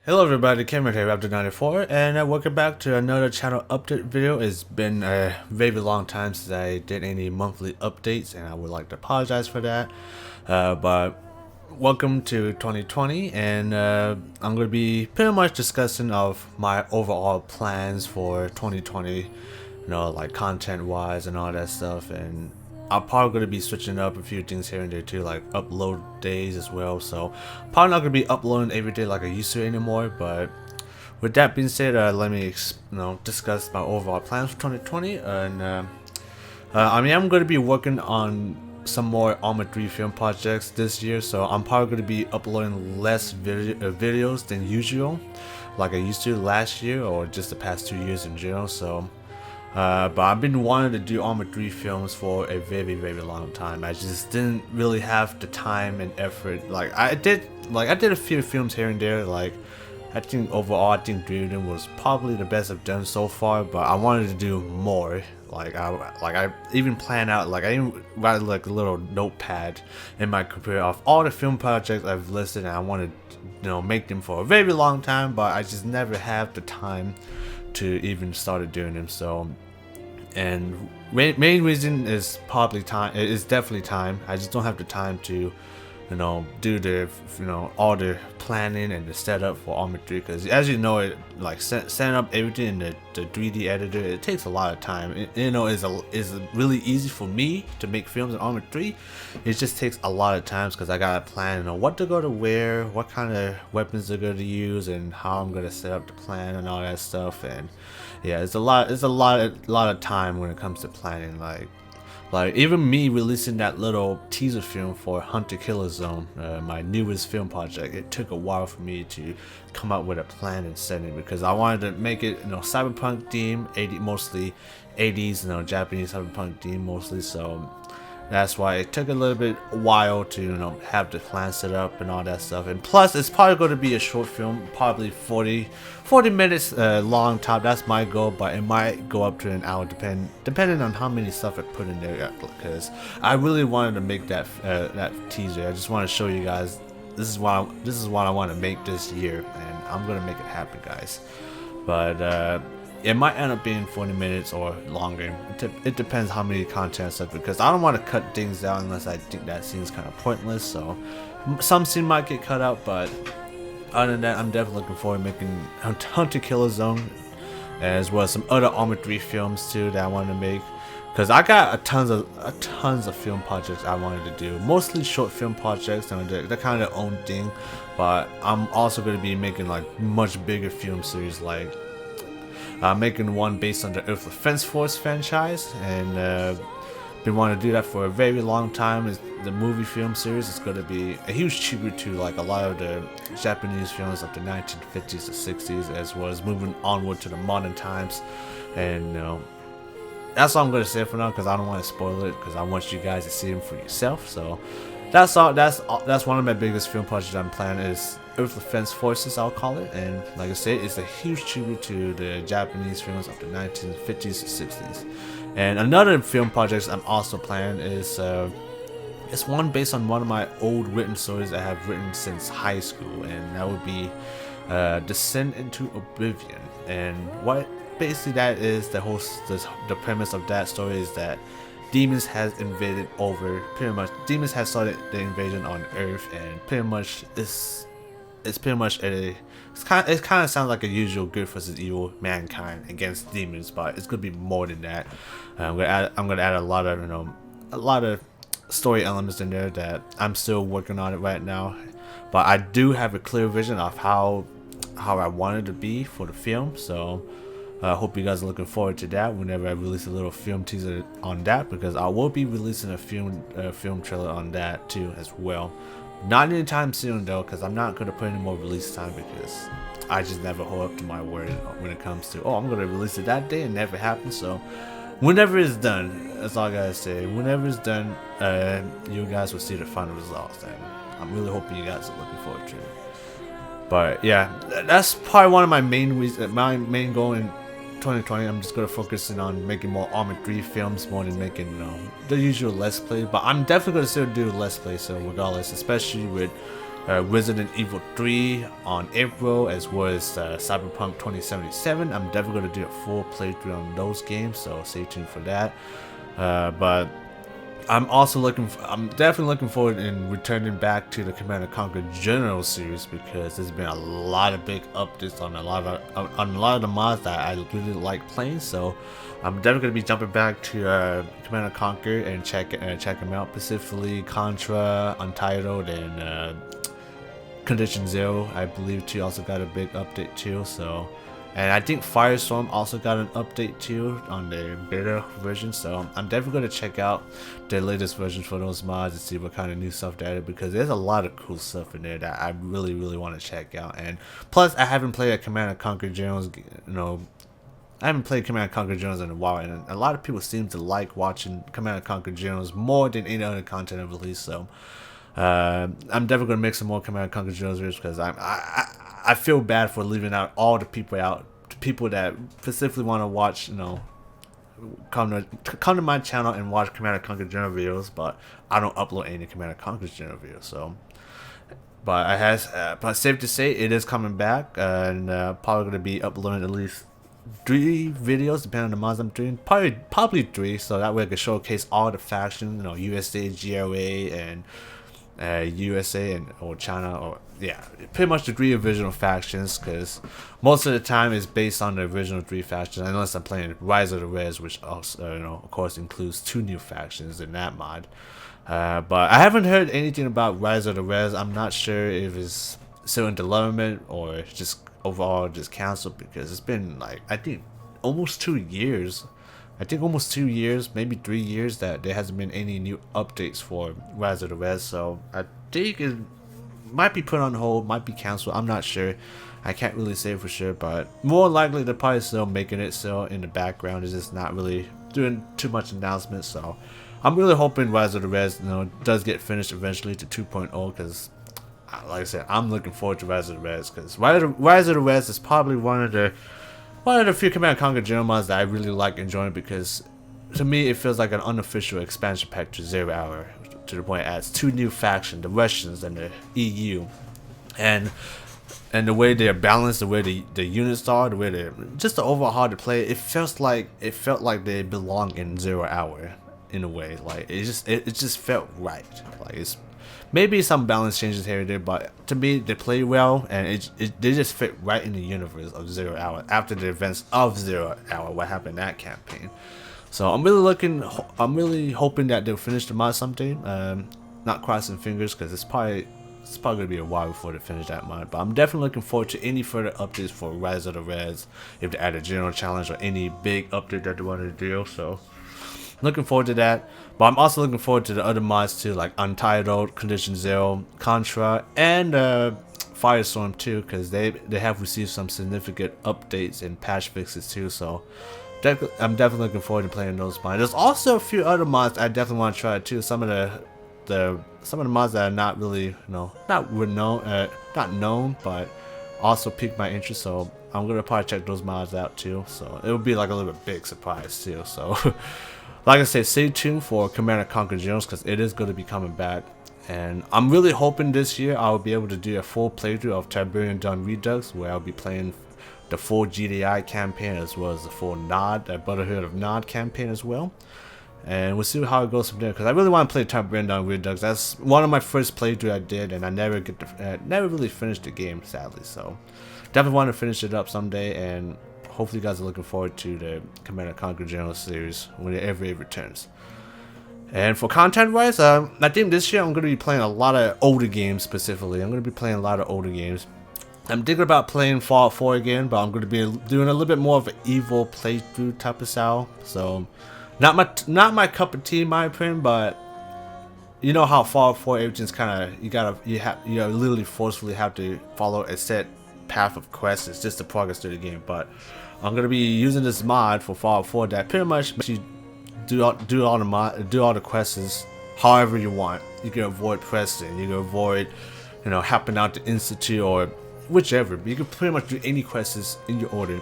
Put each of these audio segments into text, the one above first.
Hello everybody, Cameron here, Raptor94, and welcome back to another channel update video. It's been a very long time since I did any monthly updates, and I would like to apologize for that. But welcome to 2020, and I'm going to be pretty much discussing of my overall plans for 2020, like content-wise and all that stuff, and I'm probably going to be switching up a few things here and there too, like upload days as well. So probably not going to be uploading every day like I used to anymore. But with that being said, let me discuss my overall plans for 2020. And I'm going to be working on some more ArmA 3 film projects this year. So I'm probably going to be uploading less videos than usual, like I used to last year or just the past 2 years in general. So. But I've been wanting to do ArmA 3 films for a very long time. I just didn't really have the time and effort. I did a few films here and there. I think overall, I think 3 of them was probably the best I've done so far. But I wanted to do more. I even plan out. I even write like a little notepad in my computer of all the film projects I've listed, and I wanted to make them for a very long time. But I just never have the time to even start doing them. So, and main reason is probably time. It is definitely time. I just don't have the time to do the all the planning and the setup for ArmA 3, because as you know, it setting up everything in the 3D editor, it takes a lot of time. Is really easy for me to make films in ArmA 3. It just takes a lot of times because I gotta plan what to go to where, what kind of weapons they're going to use, and how I'm gonna set up the plan and all that stuff. And yeah, it's a lot of time when it comes to planning. Like even me releasing that little teaser film for Hunter Killer Zone, my newest film project, it took a while for me to come up with a plan and setting, because I wanted to make it cyberpunk theme, mostly 80s, Japanese cyberpunk theme mostly. So that's why it took a little bit while to have the plan set up and all that stuff. And plus, it's probably going to be a short film, probably 40 minutes long top. That's my goal, but it might go up to an hour depending on how many stuff I put in there, because I really wanted to make that teaser. I just want to show you guys this is what I want to make this year, and I'm gonna make it happen, guys. But it might end up being 40 minutes or longer. It depends how many content stuff, because I don't want to cut things down unless I think that scene's kind of pointless. So some scene might get cut out, but other than that, I'm definitely looking forward to making Hunter Killer Zone, as well as some other ArmA 3 films too that I wanted to make. Because I got tons of film projects I wanted to do, mostly short film projects, and they're kind of their own thing. But I'm also going to be making much bigger film series, making one based on the Earth Defense Force franchise, and been wanting to do that for a very long time. Is the movie film series is going to be a huge tribute to a lot of the Japanese films of the 1950s to 60s, as well as moving onward to the modern times. And that's all I'm going to say for now, because I don't want to spoil it, because I want you guys to see them for yourself. So that's all. That's one of my biggest film projects I'm planning, is Earth Defense Forces, I'll call it. And like I said, it's a huge tribute to the Japanese films of the 1950s to 60s. And another film project I'm also planning is it's one based on one of my old written stories I have written since high school, and that would be Descent into Oblivion. And what basically that is, the premise of that story is that demons has invaded demons has started the invasion on Earth, and pretty much it kind of sounds like a usual good versus evil, mankind against demons, but it's gonna be more than that. I'm gonna add a lot of story elements in there that I'm still working on it right now, but I do have a clear vision of how I want it to be for the film. So I hope you guys are looking forward to that whenever I release a little film teaser on that, because I will be releasing a film trailer on that too as well. Not anytime soon though, because I'm not going to put any more release time, because I just never hold up to my word when it comes to, I'm going to release it that day, and never happens. So whenever it's done, that's all I gotta say. Whenever it's done, you guys will see the final results, and I'm really hoping you guys are looking forward to it. But yeah, that's probably one of my main reasons, my main goal in 2020. I'm just gonna focus in on making more ArmA 3 films more than making the usual Let's Play. But I'm definitely gonna still do Let's Play, so regardless, especially with Resident Evil 3 on April, as well as Cyberpunk 2077. I'm definitely going to do a full playthrough on those games, so stay tuned for that. But I'm definitely looking forward in returning back to the Command & Conquer General series, because there's been a lot of big updates on a lot of the mods that I really like playing. So I'm definitely gonna be jumping back to Command & Conquer and check them out, specifically Contra, Untitled, and Condition Zero. I believe too also got a big update too. So. And I think Firestorm also got an update too on the beta version, so I'm definitely going to check out the latest versions for those mods and see what kind of new stuff they added, because there's a lot of cool stuff in there that I really want to check out. And plus, I haven't played a Command & Conquer Generals, I haven't played Command & Conquer Generals in a while, and a lot of people seem to like watching Command & Conquer Generals more than any other content I've released. So I'm definitely going to make some more Command & Conquer Generals videos, because I feel bad for leaving out all the people that specifically want to watch, come to my channel and watch Command & Conquer General videos, but I don't upload any Command & Conquer General videos. So, but safe to say, it is coming back, and probably going to be uploading at least 3 videos, depending on the mods I'm doing. Probably 3, so that way I can showcase all the factions, USA, GRA, and USA or China, or pretty much the 3 original factions, because most of the time it's based on the original 3 factions, unless I'm playing Rise of the Reds, which also of course includes 2 new factions in that mod. But I haven't heard anything about Rise of the Reds. I'm not sure if it's still in development or just overall just canceled, because it's been like I think almost 2 years, maybe 3 years, that there hasn't been any new updates for Rise of the Reds. So I think it might be put on hold, might be canceled. I'm not sure. I can't really say for sure, but more likely they're probably still making it still in the background. It's just not really doing too much announcements. So I'm really hoping Rise of the Reds does get finished eventually to 2.0, because like I said, I'm looking forward to Rise of the Reds, because Rise of the Reds is probably one of the few Command & Conquer General mods that I really like enjoying, because to me it feels like an unofficial expansion pack to 0 Hour, to the point it adds 2 new factions, the Russians and the EU, and the way they're balanced, the way the units are, the way they're just the overall hard to play. It felt like they belong in 0 Hour in a way. Like it just felt right. Like it's maybe some balance changes here and there, but to me they play well, and they just fit right in the universe of 0 Hour after the events of 0 Hour, what happened in that campaign. So I'm really hoping that they'll finish the mod someday. Not crossing fingers, because it's probably gonna be a while before they finish that mod. But I'm definitely looking forward to any further updates for Rise of the Reds, if they add a general challenge or any big update that they want to do. So looking forward to that. But I'm also looking forward to the other mods too, like Untitled, Condition Zero, Contra, and Firestorm too, because they have received some significant updates and patch fixes too. So I'm definitely looking forward to playing those mods. There's also a few other mods I definitely want to try too. Some of the mods that are not really not known, but also piqued my interest. So I'm gonna probably check those mods out too. So it would be like a little bit big surprise too. So like I said, stay tuned for Command & Conquer Generals, because it is going to be coming back. And I'm really hoping this year I'll be able to do a full playthrough of Tiberian Dawn Redux, where I'll be playing the full GDI campaign, as well as the full Brotherhood of Nod campaign as well. And we'll see how it goes from there, because I really want to play Tiberian Dawn Redux. That's one of my first playthroughs I did, and I never really finished the game, sadly. So definitely want to finish it up someday, and hopefully you guys are looking forward to the Command & Conquer General series whenever it returns. And for content wise, I think this year I'm going to be playing a lot of older games. Specifically, I'm going to be playing a lot of older games. I'm thinking about playing Fallout 4 again, but I'm going to be doing a little bit more of an evil playthrough type of style. So not my cup of tea in my opinion, but you know how Fallout 4 everything's kind of you literally forcefully have to follow a set path of quests. It's just to progress through the game. But I'm gonna be using this mod for Fallout 4 that pretty much makes you do all the quests however you want. You can avoid questing, you can avoid helping out the institute or whichever. You can pretty much do any quests in your order,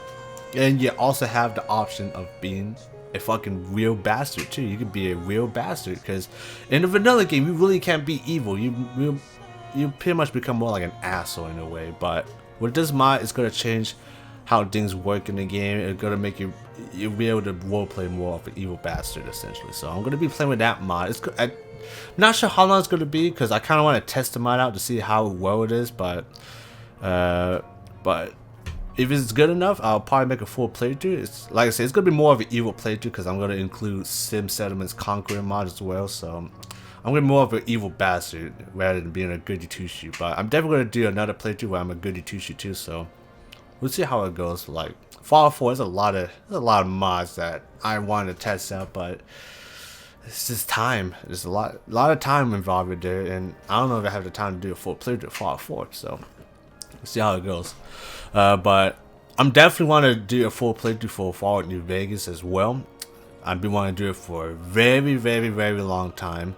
and you also have the option of being a fucking real bastard too. You can be a real bastard, because in the vanilla game you really can't be evil. you pretty much become more like an asshole in a way. But with this mod, it's gonna change how things work in the game. It's gonna make you'll be able to roleplay more of an evil bastard essentially. So I'm gonna be playing with that mod. I'm not sure how long it's gonna be because I kind of want to test the mod out to see how well it is. But if it's good enough, I'll probably make a full playthrough. It's like I said, it's gonna be more of an evil playthrough because I'm gonna include Sim Settlements Conquering mod as well. So I'm gonna be more of an evil bastard rather than being a goody two shoe. But I'm definitely gonna do another playthrough where I'm a goody two shoe too. So we'll see how it goes. Like Fallout 4, there's a lot of mods that I wanted to test out, but it's just time. There's a lot of time involved with there, and I don't know if I have the time to do a full playthrough of Fallout 4. So we'll see how it goes. But I'm definitely want to do a full playthrough for Fallout New Vegas as well. I've been wanting to do it for a very, very, very long time,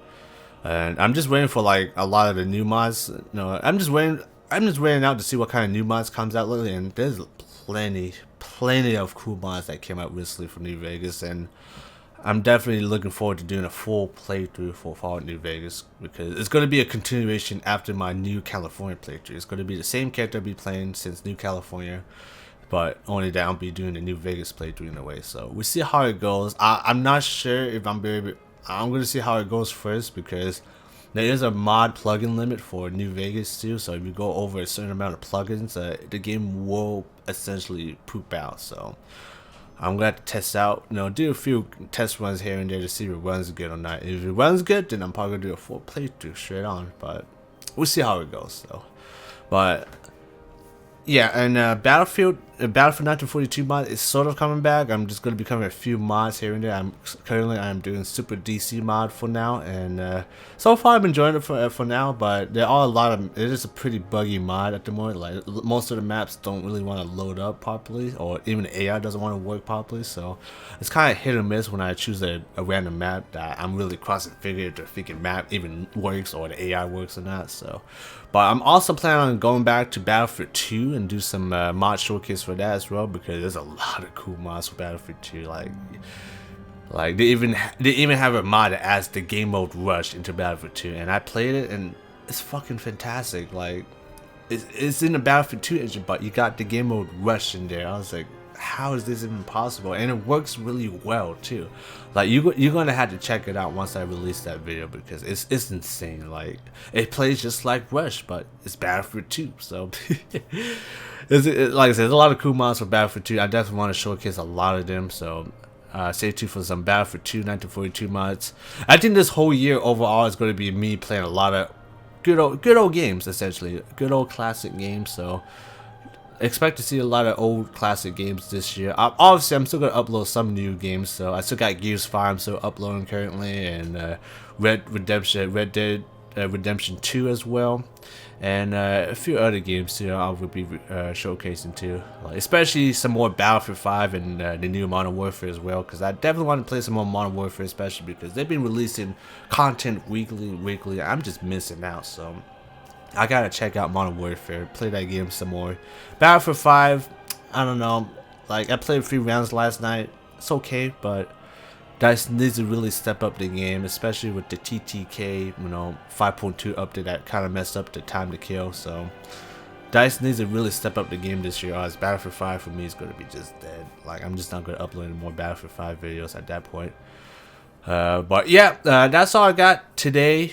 and I'm just waiting for like a lot of the new mods. No, I'm just waiting out to see what kind of new mods comes out lately, and there's plenty of cool mods that came out recently from New Vegas, and I'm definitely looking forward to doing a full playthrough for Fallout New Vegas because it's going to be a continuation after my New California playthrough. It's going to be the same character I've been playing since New California, but only that I'll be doing the New Vegas playthrough in a way. So we'll see how it goes. I'm not sure if I'm going to see how it goes first because there is a mod plugin limit for New Vegas too. So if you go over a certain amount of plugins, the game will essentially poop out. So I'm gonna have to test out, do a few test runs here and there to see if it runs good or not. If it runs good, then I'm probably gonna do a full playthrough straight on. But we'll see how it goes though. But yeah, and Battlefield 1942 mod is sort of coming back. I'm just gonna be covering a few mods here and there. I'm doing Super DC mod for now, and so far I'm enjoying it for now. But there are it is a pretty buggy mod at the moment. Like most of the maps don't really want to load up properly, or even the AI doesn't want to work properly. So it's kind of hit or miss when I choose a random map that I'm really crossing figure if the freaking map even works or the AI works or not. So, but I'm also planning on going back to Battlefield 2 and do some mod showcase for that as well, because there's a lot of cool mods for Battlefield 2. Like they even have a mod that adds the game mode Rush into Battlefield 2, and I played it and it's fucking fantastic. Like it's in the Battlefield 2 engine, but you got the game mode Rush in there. I was like, how is this even possible? And it works really well too. Like you're gonna have to check it out once I release that video, because it's insane. Like it plays just like Rush, but it's Battlefield 2. So like I said, there's a lot of cool mods for Battlefield 2. I definitely want to showcase a lot of them. So stay tuned for some Battlefield 2 1942 mods. I think this whole year overall is going to be me playing a lot of good old games, essentially good old classic games. So expect to see a lot of old classic games this year. Obviously, I'm still going to upload some new games. So I still got Gears 5 I'm still uploading currently, and Red Dead Redemption 2 as well, and a few other games too I will be showcasing too, like especially some more Battlefield 5 and the new Modern Warfare as well, because I definitely want to play some more Modern Warfare, especially because they've been releasing content weekly. I'm just missing out, so I gotta check out Modern Warfare, play that game some more. Battlefield 5, I don't know, like I played a few rounds last night, it's okay, but DICE needs to really step up the game, especially with the TTK 5.2 update that kind of messed up the time to kill. So DICE needs to really step up the game this year, or else Battlefield 5 for me is going to be just dead. Like I'm just not going to upload any more Battlefield 5 videos at that point. But yeah, that's all I got today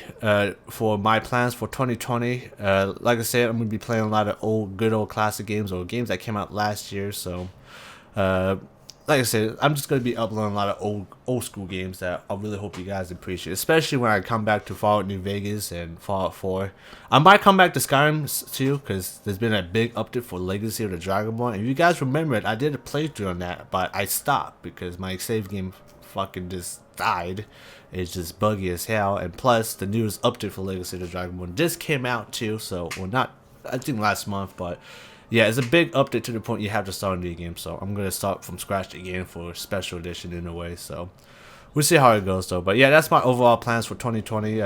for my plans for 2020. Like I said, I'm going to be playing a lot of good old classic games, or games that came out last year. So like I said, I'm just going to be uploading a lot of old school games that I really hope you guys appreciate, especially when I come back to Fallout New Vegas and Fallout 4. I might come back to Skyrim too, because there's been a big update for Legacy of the Dragonborn. If you guys remember it, I did a playthrough on that, but I stopped because my save game fucking just died. It's just buggy as hell, and plus the newest update for Legacy of the Dragonborn just came out too, so, well, not, I think last month, but yeah, it's a big update to the point you have to start a new game. So I'm gonna start from scratch again for special edition in a way. So we'll see how it goes though. But yeah, that's my overall plans for 2020.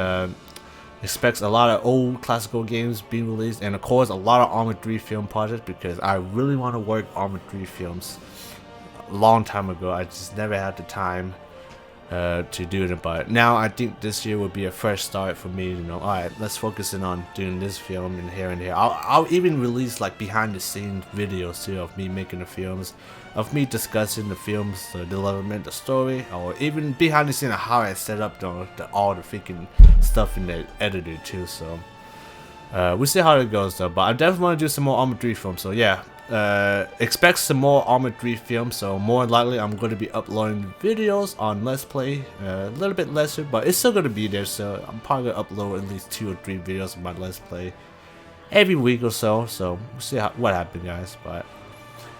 Expects a lot of old classical games being released, and of course a lot of ArmA 3 film projects, because I really want to work ArmA 3 films a long time ago. I just never had the time. to do it. But now I think this year will be a fresh start for me. You know, all right, let's focus in on doing this film and here and here. I'll even release like behind the scenes videos too of me making the films, of me discussing the films, the development, the story, or even behind the scene of how I set up all the freaking stuff in the editor too. So we'll see how it goes though. But I definitely want to do some more Arma 3 films. So yeah. Expect some more Arma 3 films, so more likely I'm going to be uploading videos on Let's Play, a little bit lesser, but it's still going to be there, so I'm probably going to upload at least 2 or 3 videos of my Let's Play every week or so, we'll see what happens, guys. But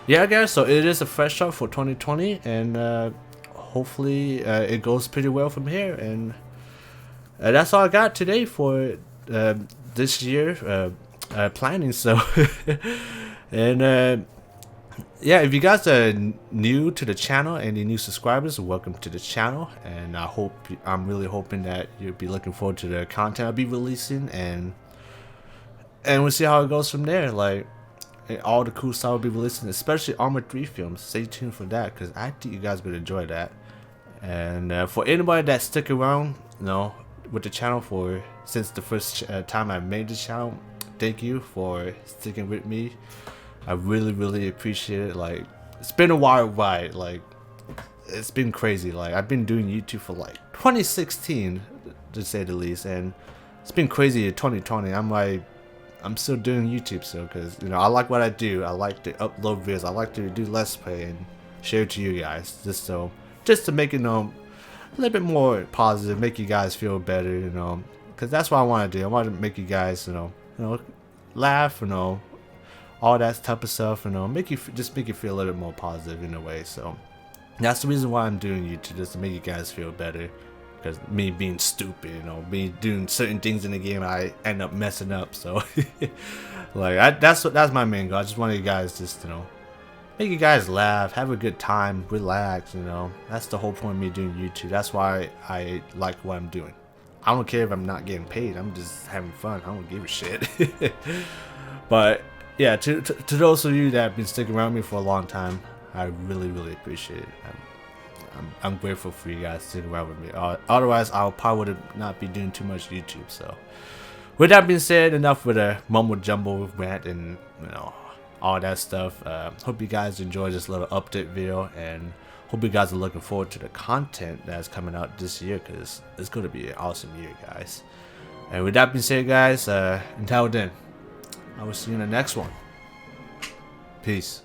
yeah, guys, so it is a fresh start for 2020, and hopefully it goes pretty well from here, and that's all I got today for this year planning, so and yeah, if you guys are new to the channel, any new subscribers, welcome to the channel, and I'm really hoping that you'll be looking forward to the content I'll be releasing, and we'll see how it goes from there. Like all the cool stuff I'll be releasing, especially Arma 3 films. Stay tuned for that, because I think you guys are gonna enjoy that. And for anybody that stuck around, you know, with the channel since the first time I made the channel, thank you for sticking with me. I really appreciate it. Like, it's been a wild ride. Like, it's been crazy. Like, I've been doing YouTube for like 2016 to say the least, and it's been crazy in 2020. I'm still doing YouTube, so because, you know, I like what I do. I like to upload videos. I like to do Let's Play and share it to you guys, just to make it, you know, a little bit more positive, make you guys feel better, you know, because that's what I want to do. I want to make you guys, you know, laugh, you know, all that type of stuff, you know, just make you feel a little bit more positive in a way. So that's the reason why I'm doing YouTube, just to make you guys feel better. Because me being stupid, you know, me doing certain things in the game, I end up messing up. So like that's my main goal. I just want you guys just, you know, make you guys laugh, have a good time, relax, you know. That's the whole point of me doing YouTube. That's why I like what I'm doing. I don't care if I'm not getting paid. I'm just having fun. I don't give a shit. But yeah, to those of you that have been sticking around me for a long time, I really appreciate it. I'm grateful for you guys sticking around with me. Otherwise, I'll probably would not be doing too much YouTube. So with that being said, enough with a mumble jumble rant and, you know, all that stuff. Hope you guys enjoyed this little update video, and hope you guys are looking forward to the content that's coming out this year, because it's going to be an awesome year, guys. And with that being said, guys, until then, I will see you in the next one. Peace.